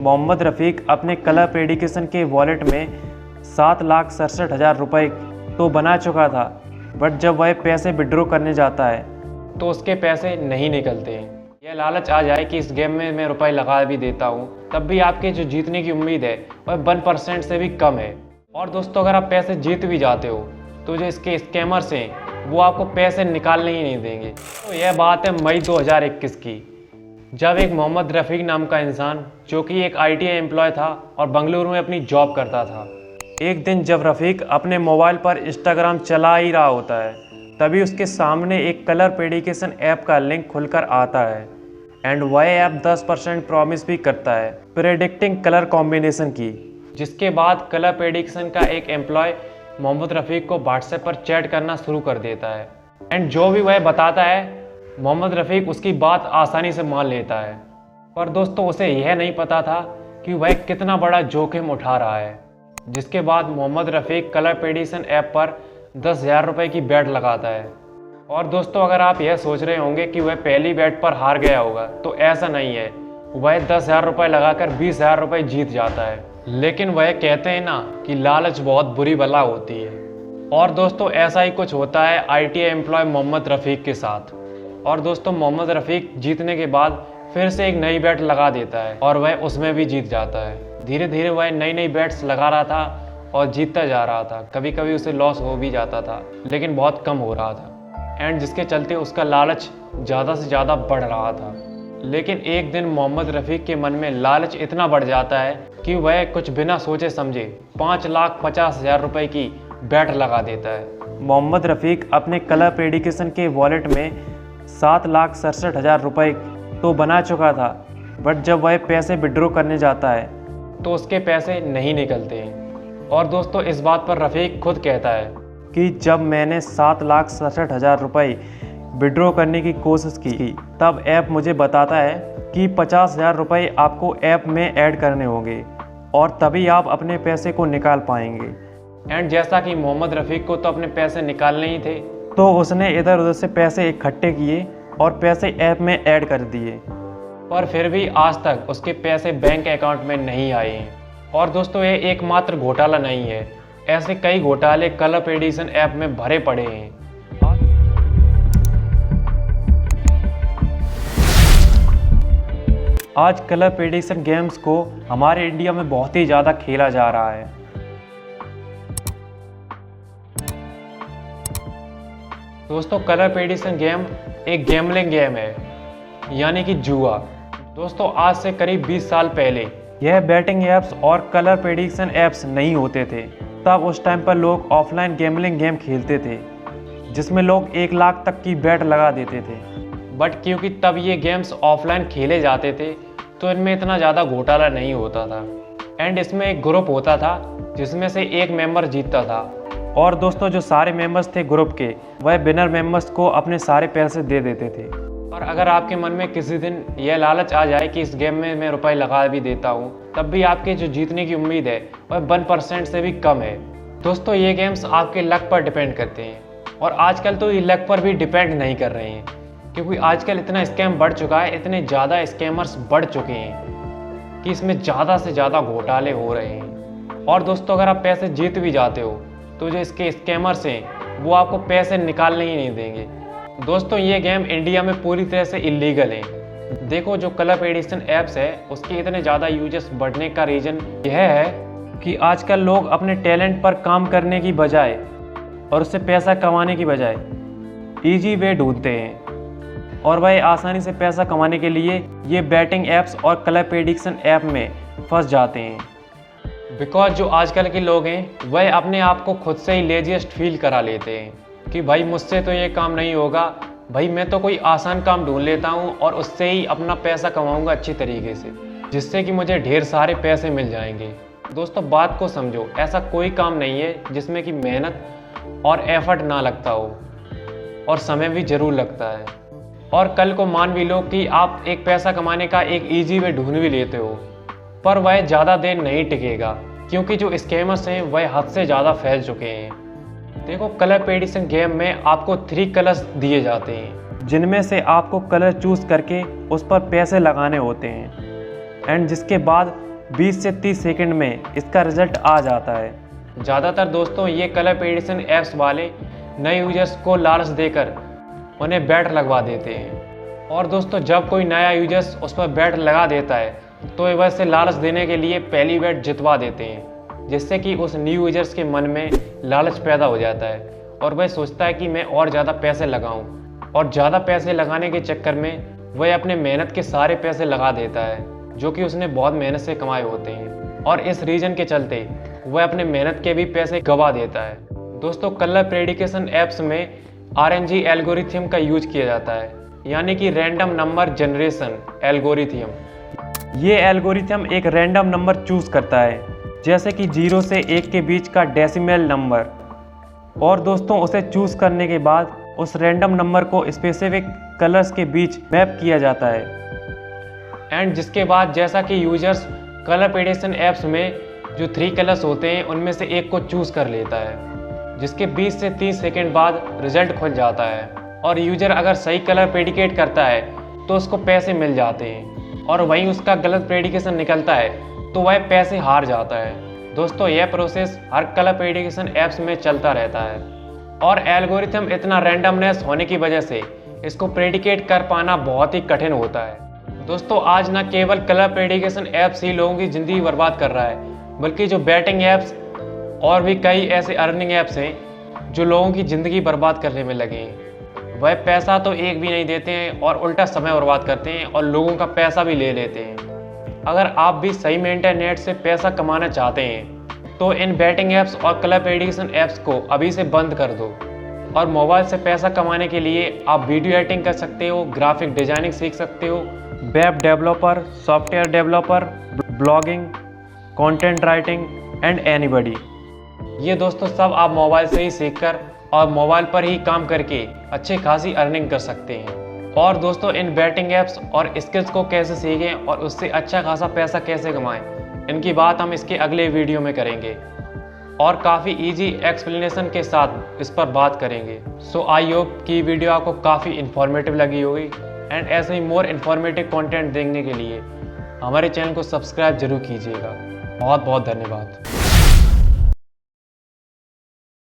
मोहम्मद रफ़ीक अपने colour prediction के wallet में 7,67,000 रुपये तो बना चुका था, बट जब वह पैसे विड्रॉ करने जाता है तो उसके पैसे नहीं निकलते हैं। यह लालच आ जाए कि इस गेम में मैं रुपए लगा भी देता हूँ, तब भी आपके जो जीतने की उम्मीद है वह 1% से भी कम है। और दोस्तों, अगर आप पैसे जीत भी जाते हो तो जो इसके स्कैमर्स हैं वो आपको पैसे निकालने ही नहीं देंगे। तो यह बात है मई 2021 की, जब एक मोहम्मद रफ़ीक नाम का इंसान, जो कि एक ITI एम्प्लॉय था और बंगलुरु में अपनी जॉब करता था, एक दिन जब रफ़ीक अपने मोबाइल पर इंस्टाग्राम चला ही रहा होता है, तभी उसके सामने एक कलर प्रेडिक्शन ऐप का लिंक खुलकर आता है एंड वह ऐप 10% प्रॉमिस भी करता है प्रेडिक्टिंग कलर कॉम्बिनेशन की। जिसके बाद कलर प्रेडिक्शन का एक एम्प्लॉय मोहम्मद रफ़ीक को व्हाट्सएप पर चैट करना शुरू कर देता है एंड जो भी वह बताता है मोहम्मद रफ़ीक उसकी बात आसानी से मान लेता है। पर दोस्तों, उसे यह नहीं पता था कि वह कितना बड़ा जोखिम उठा रहा है। जिसके बाद मोहम्मद रफ़ीक कलर प्रेडिक्शन ऐप पर 10,000 रुपये की बेट लगाता है। और दोस्तों, अगर आप यह सोच रहे होंगे कि वह पहली बेट पर हार गया होगा, तो ऐसा नहीं है। वह 10,000 रुपये लगाकर 20,000 रुपये जीत जाता है। लेकिन वह कहते हैं ना कि लालच बहुत बुरी बला होती है। और दोस्तों, ऐसा ही कुछ होता है ITI एम्प्लॉय मोहम्मद रफ़ीक के साथ। और दोस्तों, मोहम्मद रफ़ीक जीतने के बाद फिर से एक नई बेट लगा देता है और वह उसमें भी जीत जाता है। धीरे धीरे वह नई नई बेट्स लगा रहा था और जीतता जा रहा था। कभी कभी उसे लॉस हो भी जाता था, लेकिन बहुत कम हो रहा था एंड जिसके चलते उसका लालच ज़्यादा से ज़्यादा बढ़ रहा था। लेकिन एक दिन मोहम्मद रफ़ीक के मन में लालच इतना बढ़ जाता है कि वह कुछ बिना सोचे समझे 5,50,000 रुपये की बेट लगा देता है। मोहम्मद रफ़ीक अपने कलर प्रेडिक्शन के वॉलेट में 7,67,000 रुपये तो बना चुका था, बट जब वह पैसे विड्रॉ करने जाता है तो उसके पैसे नहीं निकलते हैं। और दोस्तों, इस बात पर रफ़ीक खुद कहता है कि जब मैंने 7,67,000 रुपये विड्रॉ करने की कोशिश की, तब ऐप मुझे बताता है कि 50,000 रुपये आपको ऐप में ऐड करने होंगे और तभी आप अपने पैसे को निकाल पाएंगे। एंड जैसा कि मोहम्मद रफ़ीक को तो अपने पैसे निकालने ही थे, तो उसने इधर उधर से पैसे इकट्ठे किए और पैसे ऐप में ऐड कर दिए, पर फिर भी आज तक उसके पैसे बैंक अकाउंट में नहीं आए हैं। और दोस्तों, ये एकमात्र घोटाला नहीं है, ऐसे कई घोटाले कलर प्रेडिक्शन ऐप में भरे पड़े हैं। आज कलर प्रेडिक्शन गेम्स को हमारे इंडिया में बहुत ही ज़्यादा खेला जा रहा है। दोस्तों, कलर प्रेडिक्शन गेम एक गैम्बलिंग गेम है, यानी कि जुआ। दोस्तों, आज से करीब 20 साल पहले यह बैटिंग ऐप्स और कलर प्रेडिक्शन ऐप्स नहीं होते थे। तब उस टाइम पर लोग ऑफलाइन गैम्बलिंग गेम खेलते थे, जिसमें लोग 1 लाख तक की बेट लगा देते थे। बट क्योंकि तब ये गेम्स ऑफलाइन खेले जाते थे, तो इनमें इतना ज़्यादा घोटाला नहीं होता था एंड इसमें एक ग्रुप होता था जिसमें से एक मेंबर जीतता था। और दोस्तों, जो सारे मेंबर्स थे ग्रुप के, वह विनर मेंबर्स को अपने सारे पैसे दे देते थे। और अगर आपके मन में किसी दिन यह लालच आ जाए कि इस गेम में मैं रुपए लगा भी देता हूँ, तब भी आपके जो जीतने की उम्मीद है वह 1% से भी कम है। दोस्तों, ये गेम्स आपके लक पर डिपेंड करते हैं और आजकल तो ये लक पर भी डिपेंड नहीं कर रहे हैं, क्योंकि आजकल इतना स्कैम बढ़ चुका है, इतने ज़्यादा स्कैमर्स बढ़ चुके हैं कि इसमें ज़्यादा से ज़्यादा घोटाले हो रहे हैं। और दोस्तों, अगर आप पैसे जीत भी जाते हो तो जो इसके स्कैमर्स हैं वो आपको पैसे निकालने ही नहीं देंगे। दोस्तों, ये गेम इंडिया में पूरी तरह से इलीगल है। देखो, जो कलर प्रेडिक्शन ऐप्स है उसके इतने ज़्यादा यूजर्स बढ़ने का रीज़न यह है कि आजकल लोग अपने टैलेंट पर काम करने की बजाय और उससे पैसा कमाने की बजाय ईजी वे ढूंढते हैं और वह आसानी से पैसा कमाने के लिए ये बैटिंग ऐप्स और कलर प्रेडिक्शन ऐप में फंस जाते हैं। बिकॉज जो आजकल के लोग हैं वह अपने आप को खुद से ही लेजीएस्ट फील करा लेते हैं कि भाई मुझसे तो ये काम नहीं होगा, भाई मैं तो कोई आसान काम ढूंढ लेता हूँ और उससे ही अपना पैसा कमाऊँगा अच्छी तरीके से, जिससे कि मुझे ढेर सारे पैसे मिल जाएंगे। दोस्तों, बात को समझो, ऐसा कोई काम नहीं है जिसमें कि मेहनत और एफर्ट ना लगता हो और समय भी ज़रूर लगता है। और कल को मान भी लो कि आप एक पैसा कमाने का एक ईजी वे ढूंढ भी लेते हो, पर वह ज़्यादा देर नहीं टिकेगा, क्योंकि जो स्कैमर्स हैं वह हद से ज़्यादा फैल चुके हैं। देखो, कलर प्रेडिक्शन गेम में आपको 3 कलर्स दिए जाते हैं, जिनमें से आपको कलर चूज़ करके उस पर पैसे लगाने होते हैं एंड जिसके बाद 20 से 30 सेकंड में इसका रिजल्ट आ जाता है। ज़्यादातर दोस्तों ये कलर प्रेडिक्शन ऐप्स वाले नए यूजर्स को लालच देकर उन्हें बैट लगवा देते हैं। और दोस्तों जब कोई नया यूजर्स उस पर बैट लगा देता है तो वह इसे लालच देने के लिए पहली बैट जितवा देते हैं, जिससे कि उस न्यू यूजर्स के मन में लालच पैदा हो जाता है और वह सोचता है कि मैं और ज़्यादा पैसे लगाऊं, और ज़्यादा पैसे लगाने के चक्कर में वह अपने मेहनत के सारे पैसे लगा देता है जो कि उसने बहुत मेहनत से कमाए होते हैं, और इस रीजन के चलते वह अपने मेहनत के भी पैसे गवा देता है। दोस्तों कलर प्रेडिक्शन ऐप्स में RNG एल्गोरिथम का यूज किया जाता है, यानी कि रैंडम नंबर जनरेशन एल्गोरिथम। ये एल्गोरिथम एक रैंडम नंबर चूज करता है, जैसे कि 0 से 1 के बीच का डेसिमल नंबर, और दोस्तों उसे चूज करने के बाद उस रैंडम नंबर को स्पेसिफिक कलर्स के बीच मैप किया जाता है, एंड जिसके बाद जैसा कि यूजर्स कलर प्रेडिक्शन ऐप्स में जो 3 कलर्स होते हैं उनमें से एक को चूज कर लेता है, जिसके 20 से 30 सेकंड बाद रिजल्ट खुल जाता है, और यूजर अगर सही कलर प्रेडिकेट करता है तो उसको पैसे मिल जाते हैं, और वहीं उसका गलत प्रेडिकेशन निकलता है तो वह पैसे हार जाता है। दोस्तों यह प्रोसेस हर कलर प्रेडिक्शन ऐप्स में चलता रहता है, और एल्गोरिथम इतना रैंडमनेस होने की वजह से इसको प्रेडिकेट कर पाना बहुत ही कठिन होता है। दोस्तों आज न केवल कलर प्रेडिक्शन ऐप्स ही लोगों की ज़िंदगी बर्बाद कर रहा है, बल्कि जो बैटिंग ऐप्स और भी कई ऐसे अर्निंग ऐप्स हैं जो लोगों की ज़िंदगी बर्बाद करने में लगे हैं। वह पैसा तो एक भी नहीं देते हैं और उल्टा समय बर्बाद करते हैं और लोगों का पैसा भी ले लेते हैं। अगर आप भी सही में इंटरनेट से पैसा कमाना चाहते हैं तो इन बैटिंग ऐप्स और कलर प्रेडिक्शन ऐप्स को अभी से बंद कर दो, और मोबाइल से पैसा कमाने के लिए आप वीडियो एडिटिंग कर सकते हो, ग्राफिक डिजाइनिंग सीख सकते हो, web developer, software developer, blogging, content writing and anybody. ये दोस्तों सब आप मोबाइल से ही सीखकर और मोबाइल पर ही काम करके अच्छी खासी अर्निंग कर सकते हैं। और दोस्तों इन बैटिंग ऐप्स और स्किल्स को कैसे सीखें और उससे अच्छा खासा पैसा कैसे कमाएं, इनकी बात हम इसके अगले वीडियो में करेंगे और काफ़ी इजी एक्सप्लेनेशन के साथ इस पर बात करेंगे। सो आई होप कि वीडियो आपको काफ़ी इन्फॉर्मेटिव लगी होगी, एंड ऐसे ही मोर इन्फॉर्मेटिव कंटेंट देखने के लिए हमारे चैनल को सब्सक्राइब जरूर कीजिएगा। बहुत बहुत धन्यवाद।